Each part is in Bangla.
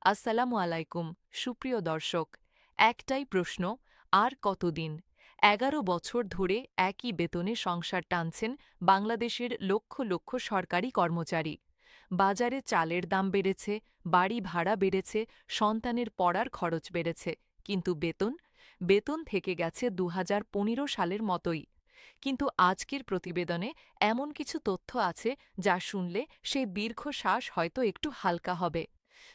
আসসালামু আলাইকুম সুপ্রিয় দর্শক। একটাই প্রশ্ন, আর কতদিন? ১১ বছর ধরে একই বেতনে সংসার টানছেন বাংলাদেশের লক্ষ লক্ষ সরকারি কর্মচারী। বাজারে চালের দাম বেড়েছে, বাড়ি ভাড়া বেড়েছে, সন্তানের পড়ার খরচ বেড়েছে, কিন্তু বেতন থেকে গেছে ২০১৫ সালের মতোই। কিন্তু আজকের প্রতিবেদনে এমন কিছু তথ্য আছে যা শুনলে সেই দীর্ঘশ্বাস হয়তো একটু হালকা হবে।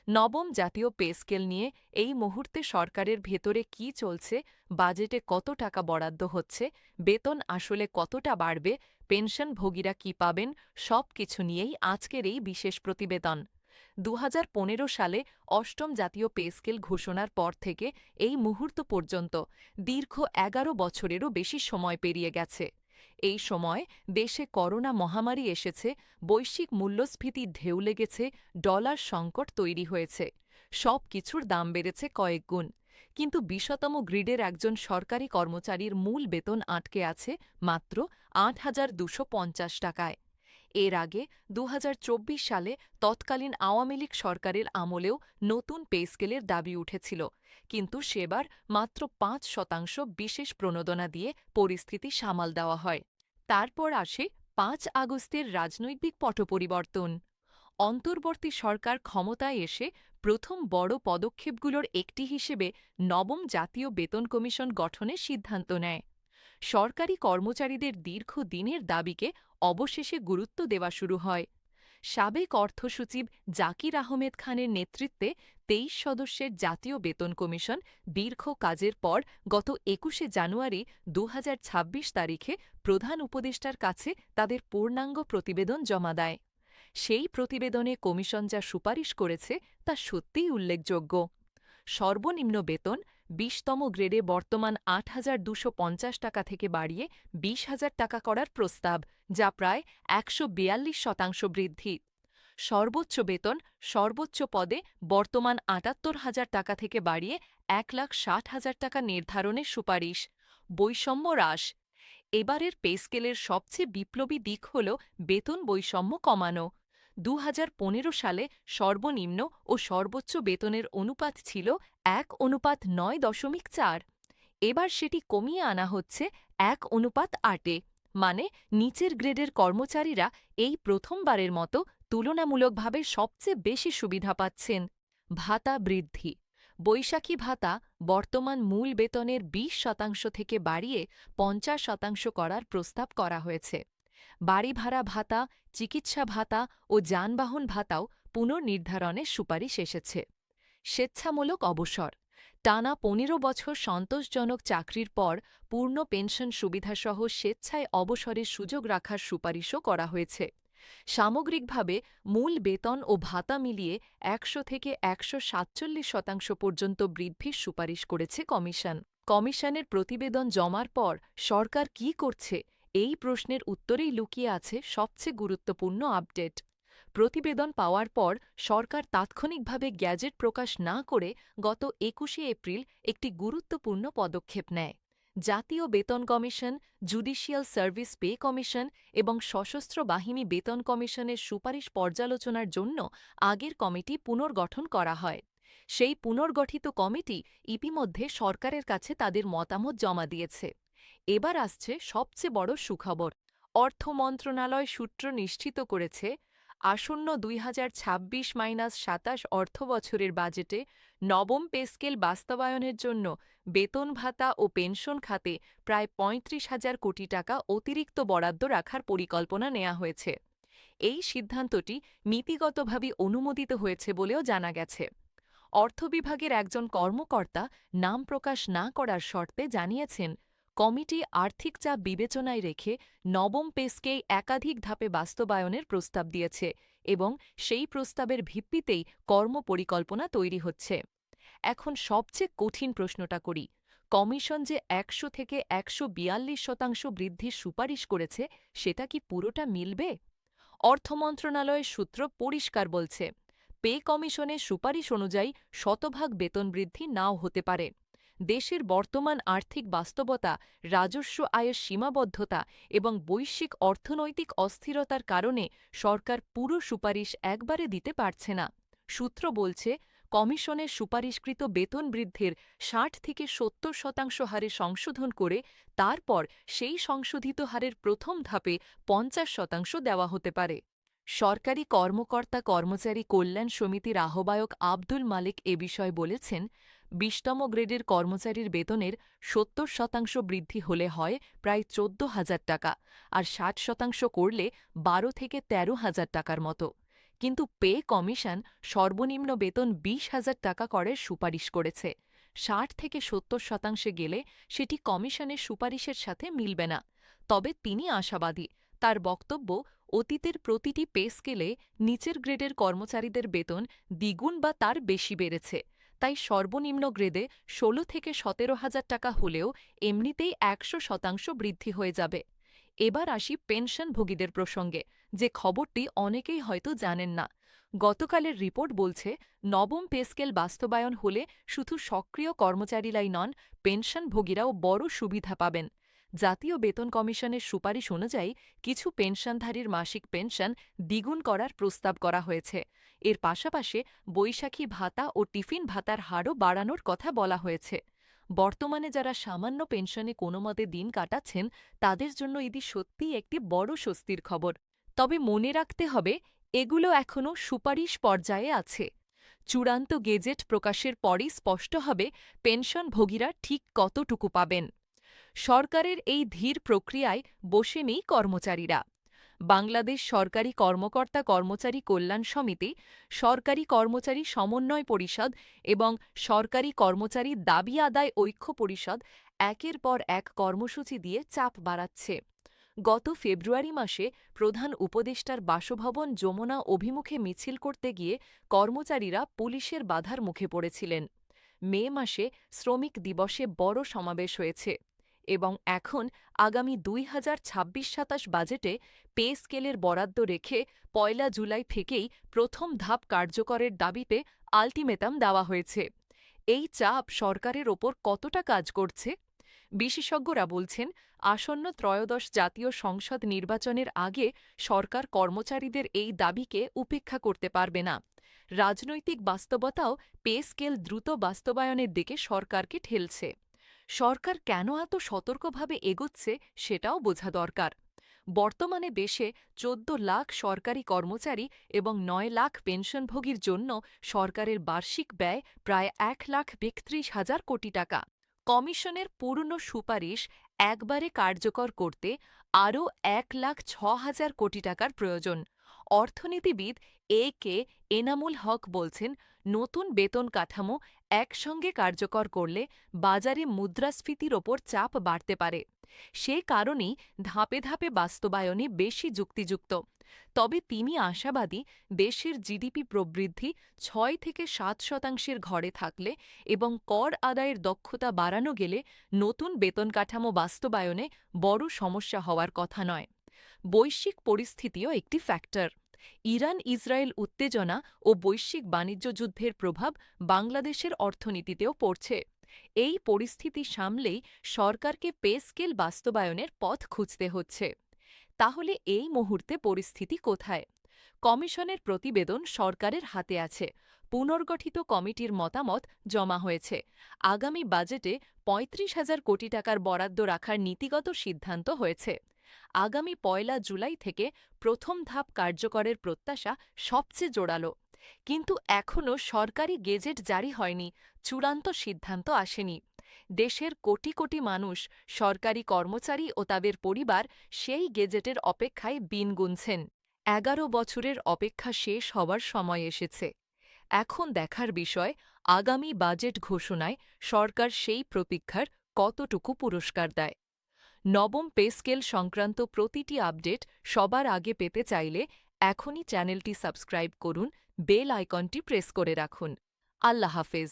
নবম জাতীয় পে স্কেল নিয়ে এই মুহূর্তে সরকারের ভেতরে কি চলছে, বাজেটে কত টাকা বরাদ্দ হচ্ছে, বেতন আসলে কতটা বাড়বে, পেনশনভোগীরা কি পাবেন, সব কিছু নিয়েই আজকের এই বিশেষ প্রতিবেদন। ২০১৫ সালে অষ্টম জাতীয় পে স্কেল ঘোষণার পর থেকে এই মুহূর্ত পর্যন্ত দীর্ঘ ১১ বছরেরও বেশি সময় পেরিয়ে গেছে। এই সময় দেশে করোনা মহামারী এসেছে, বৈশ্বিক মূল্যস্ফীতির ঢেউ লেগেছে, ডলার সংকট তৈরি হয়েছে। সব কিছুর দাম বেড়েছে কয়েক গুণ। কিন্তু ২০তম গ্রিডের একজন সরকারি কর্মচারীর মূল বেতন আটকে আছে মাত্র ৮,২৫০ টাকায়। এর আগে ২০২৪ সালে তৎকালীন আওয়ামী লীগ সরকারের আমলেও নতুন পে স্কেলের দাবি উঠেছিল, কিন্তু সেবার মাত্র ৫% বিশেষ প্রণোদনা দিয়ে পরিস্থিতি সামাল দেওয়া হয়। তারপর আসে ৫ আগস্টের রাজনৈতিক পট পরিবর্তন। অন্তর্বর্তী সরকার ক্ষমতায় এসে প্রথম বড় পদক্ষেপগুলোর একটি হিসেবে নবম জাতীয় বেতন কমিশন গঠনের সিদ্ধান্ত নেয়। সরকারি কর্মচারীদের দীর্ঘদিনের দাবিকে অবশেষে গুরুত্ব দেওয়া শুরু হয়। সাবেক অর্থসচিব জাকির আহমেদ খানের নেতৃত্বে ২৩ সদস্যের জাতীয় বেতন কমিশন দীর্ঘ কাজের পর গত ২১শে জানুয়ারি ২০২৬ তারিখে প্রধান উপদেষ্টার কাছে তাদের পূর্ণাঙ্গ প্রতিবেদন জমা দেয়। সেই প্রতিবেদনে কমিশন যা সুপারিশ করেছে তা সত্যিই উল্লেখযোগ্য। সর্বনিম্ন বেতন ২০তম গ্রেডে বর্তমান ৮,২৫০ টাকা থেকে বাড়িয়ে ২০,০০০ টাকা করার প্রস্তাব, যা প্রায় ১৪২% বৃদ্ধি। সর্বোচ্চ বেতন সর্বোচ্চ পদে বর্তমান ৭৮,০০০ টাকা থেকে বাড়িয়ে ১,৬০,০০০ টাকা নির্ধারণের সুপারিশ। বৈষম্য হ্রাস। এবারের পে স্কেলের সবচেয়ে বিপ্লবী দিক হল বেতন বৈষম্য কমানো। ২০১৫ সালে সর্বনিম্ন ও সর্বোচ্চ বেতনের অনুপাত ছিল ১:৯.৪। এবার সেটি কমিয়ে আনা হচ্ছে ১:৮, মানে নিচের গ্রেডের কর্মচারীরা এই প্রথমবারের মতো তুলনামূলকভাবে সবচেয়ে বেশি সুবিধা পাচ্ছেন। ভাতা বৃদ্ধি। বৈশাখী ভাতা বর্তমান মূল বেতনের ২০% থেকে বাড়িয়ে ৫০% করার প্রস্তাব করা হয়েছে। বাড়ি ভাড়া ভাতা, চিকিৎসা ভাতা ও যানবাহন ভাতাও পুনর্নির্ধারণের সুপারিশ এসেছে। স্বেচ্ছামূলক অবসর। টানা ১৫ বছর সন্তোষজনক চাকরির পর পূর্ণ পেনশন সুবিধাসহ স্বেচ্ছায় অবসরের সুযোগ রাখার সুপারিশও করা হয়েছে। সামগ্রিকভাবে মূল বেতন ও ভাতা মিলিয়ে ১০০ থেকে ১৪৭% পর্যন্ত বৃদ্ধির সুপারিশ করেছে কমিশন। কমিশনের প্রতিবেদন জমার পর সরকার কী করছে, এই প্রশ্নের উত্তরেই লুকিয়ে আছে সবচেয়ে গুরুত্বপূর্ণ আপডেট। প্রতিবেদন পাওয়ার পর সরকার তাৎক্ষণিকভাবে গ্যাজেট প্রকাশ না করে গত ২১শে এপ্রিল একটি গুরুত্বপূর্ণ পদক্ষেপ নেয়। জাতীয় বেতন commission, judicial service pay commission এবং সশস্ত্র বাহিনী বেতন কমিশনের সুপারিশ পর্যালোচনার জন্য আগের কমিটি পুনর্গঠন করা হয়। সেই পুনর্গঠিত কমিটি ইতিমধ্যে সরকারের কাছে তাদের মতামত জমা দিয়েছে। এবার আসছে সবচেয়ে বড় সুখবর। অর্থ মন্ত্রণালয় সূত্র নিশ্চিত করেছে, আসন্ন ২০২৬-২৭ অর্থবছরের বাজেটে নবম পে স্কেল বাস্তবায়নের জন্য বেতন ভাতা ও পেনশন খাতে প্রায় ৩৫,০০০ কোটি টাকা অতিরিক্ত বরাদ্দ রাখার পরিকল্পনা নেওয়া হয়েছে। এই সিদ্ধান্তটি নীতিগতভাবে অনুমোদিত হয়েছে বলেও জানা গেছে। অর্থ বিভাগের একজন কর্মকর্তা নাম প্রকাশ না করার শর্তে জানিয়েছেন, কমিটি আর্থিক চাপ বিবেচনায় রেখে নবম পে স্কেল একাধিক ধাপে বাস্তবায়নের প্রস্তাব দিয়েছে এবং সেই প্রস্তাবের ভিত্তিতেই কর্মপরিকল্পনা তৈরি হচ্ছে। এখন সবচেয়ে কঠিন প্রশ্নটা করি, কমিশন যে ১০০ থেকে ১৪২% বৃদ্ধির সুপারিশ করেছে, সেটা কি পুরোটা মিলবে? অর্থ মন্ত্রণালয়ের সূত্র পরিষ্কার বলছে, পে কমিশনের সুপারিশ অনুযায়ী শতভাগ বেতন বৃদ্ধি নাও হতে পারে। দেশের বর্তমান আর্থিক বাস্তবতা, রাজস্ব আয়ের সীমাবদ্ধতা এবং বৈশ্বিক অর্থনৈতিক অস্থিরতার কারণে সরকার পুরো সুপারিশ একবারে দিতে পারছে না। সূত্র বলছে, কমিশনের সুপারিশকৃত বেতন বৃদ্ধির ৬০ থেকে ৭০% হারে সংশোধন করে তারপর সেই সংশোধিত হারের প্রথম ধাপে ৫০% দেওয়া হতে পারে। সরকারি কর্মকর্তা কর্মচারী কল্যাণ সমিতির আহ্বায়ক আব্দুল মালিক এ বিষয়ে বলেছেন, ২০তম গ্রেডের কর্মচারীর বেতনের ৭০% বৃদ্ধি হলে হয় প্রায় ১৪,০০০ টাকা, আর ৬০% করলে ১২ থেকে ১৩,০০০ টাকার মতো। কিন্তু পে কমিশন সর্বনিম্ন বেতন ২০,০০০ টাকা করার সুপারিশ করেছে। ৬০ থেকে ৭০% গেলে সেটি কমিশনের সুপারিশের সাথে মিলবে না। তবে তিনি আশাবাদী, তার বক্তব্য, অতীতের প্রতিটি পে স্কেলে নিচের গ্রেডের কর্মচারীদের বেতন দ্বিগুণ বা তার বেশি বেড়েছে। তাই সর্বনিম্ন গ্রেডে ১৬ থেকে ১৭,০০০ টাকা হলেও এমনিতেই ১০০% বৃদ্ধি হয়ে যাবে। এবার আসি পেনশনভোগীদের প্রসঙ্গে, যে খবরটি অনেকেই হয়তো জানেন না। গতকালের রিপোর্ট বলছে, নবম পে স্কেল বাস্তবায়ন হলে শুধু সক্রিয় কর্মচারীরাই নন, পেনশনভোগীরাও বড় সুবিধা পাবেন। জাতীয় বেতন কমিশনের সুপারিশ অনুযায়ী কিছু পেনশনধারীর মাসিক পেনশন দ্বিগুণ করার প্রস্তাব করা হয়েছে। এর পাশাপাশি বৈশাখী ভাতা ও টিফিন ভাতার হারও বাড়ানোর কথা বলা হয়েছে। বর্তমানে যারা সামান্য পেনশনে কোনোমতে দিন কাটাচ্ছেন, তাদের জন্য এটি সত্যিই একটি বড় স্বস্তির খবর। তবে মনে রাখতে হবে, এগুলো এখনও সুপারিশ পর্যায়ে আছে। চূড়ান্ত গেজেট প্রকাশের পরই স্পষ্ট হবে পেনশনভোগীরা ঠিক কতটুকু পাবেন। সরকারের এই ধীর প্রক্রিয়ায় বসে নেই কর্মচারীরা। বাংলাদেশ সরকারি কর্মকর্তা কর্মচারী কল্যাণ সমিতি, সরকারি কর্মচারী সমন্বয় পরিষদ এবং সরকারি কর্মচারী দাবি আদায় ঐক্য পরিষদ একের পর এক কর্মসূচি দিয়ে চাপ বাড়াচ্ছে। গত ফেব্রুয়ারি মাসে প্রধান উপদেষ্টার বাসভবন যমুনা অভিমুখে মিছিল করতে গিয়ে কর্মচারীরা পুলিশের বাধার মুখে পড়েছিলেন। মে মাসে শ্রমিক দিবসে বড় সমাবেশ হয়েছে এবং এখন আগামী ২০২৬-২৭ বাজেটে পে স্কেলের বরাদ্দ রেখে ১ জুলাই থেকেই প্রথম ধাপ কার্যকরের দাবিতে আলটিমেটাম দেওয়া হয়েছে। এই চাপ সরকারের ওপর কতটা কাজ করছে? বিশেষজ্ঞরা বলছেন, আসন্ন ত্রয়োদশ জাতীয় সংসদ নির্বাচনের আগে সরকার কর্মচারীদের এই দাবিকে উপেক্ষা করতে পারবে না। রাজনৈতিক বাস্তবতাও পে স্কেল দ্রুত বাস্তবায়নের দিকে সরকারকে ঠেলছে। সরকার কেন এত সতর্কভাবে এগোচ্ছে সেটাও বোঝা দরকার। বর্তমানে দেশে ১৪ লাখ সরকারি কর্মচারী এবং ৯ লাখ পেনশনভোগীর জন্য সরকারের বার্ষিক ব্যয় প্রায় ১,৩২,০০০ কোটি টাকা। কমিশনের পুরনো সুপারিশ একবারে কার্যকর করতে আরও ১,০৬,০০০ কোটি টাকার প্রয়োজন। অর্থনীতিবিদ কে এনামুল হক বলছেন, নতুন বেতন কাঠামো একসঙ্গে কার্যকর করলে বাজারে মুদ্রাস্ফীতির ওপর চাপ বাড়তে পারে। সে কারণেই ধাপে ধাপে বাস্তবায়নে বেশি যুক্তিযুক্ত। তবে তিনি আশাবাদী, দেশের জিডিপি প্রবৃদ্ধি ৬ থেকে ৭% ঘরে থাকলে এবং কর আদায়ের দক্ষতা বাড়ানো গেলে নতুন বেতন কাঠামো বাস্তবায়নে বড় সমস্যা হওয়ার কথা নয়। বৈশ্বিক পরিস্থিতিও একটি ফ্যাক্টর। ইরান ইসরায়েল উত্তেজনা ও বৈশ্বিক বাণিজ্য যুদ্ধের প্রভাব বাংলাদেশের অর্থনীতিতেও পড়ছে। এই পরিস্থিতি সামলেই সরকারকে পে স্কেল বাস্তবায়নের পথ খুঁজতে হচ্ছে। তাহলে এই মুহূর্তে পরিস্থিতি কোথায়? কমিশনের প্রতিবেদন সরকারের হাতে আছে। পুনর্গঠিত কমিটির মতামত জমা হয়েছে। আগামী বাজেটে ৩৫,০০০ কোটি টাকার বরাদ্দ রাখার নীতিগত সিদ্ধান্ত হয়েছে। আগামী ১ জুলাই থেকে প্রথম ধাপ কার্যকরের প্রত্যাশা সবচেয়ে জোরালো। কিন্তু এখনও সরকারি গেজেট জারি হয়নি, চূড়ান্ত সিদ্ধান্ত আসেনি। দেশের কোটি কোটি মানুষ, সরকারি কর্মচারী ও তাদের পরিবার সেই গেজেটের অপেক্ষায় দিন গুনছেন। ১১ বছরের অপেক্ষা শেষ হওয়ার সময় এসেছে। এখন দেখার বিষয়, আগামী বাজেট ঘোষণায় সরকার সেই প্রতীক্ষার কতটুকু পুরস্কার দেয়। নবম পে স্কেল সংক্রান্ত প্রতিটি আপডেট সবার আগে পেতে চাইলে এখনই চ্যানেলটি সাবস্ক্রাইব করুন, বেল আইকনটি প্রেস করে রাখুন। আল্লাহ হাফেজ।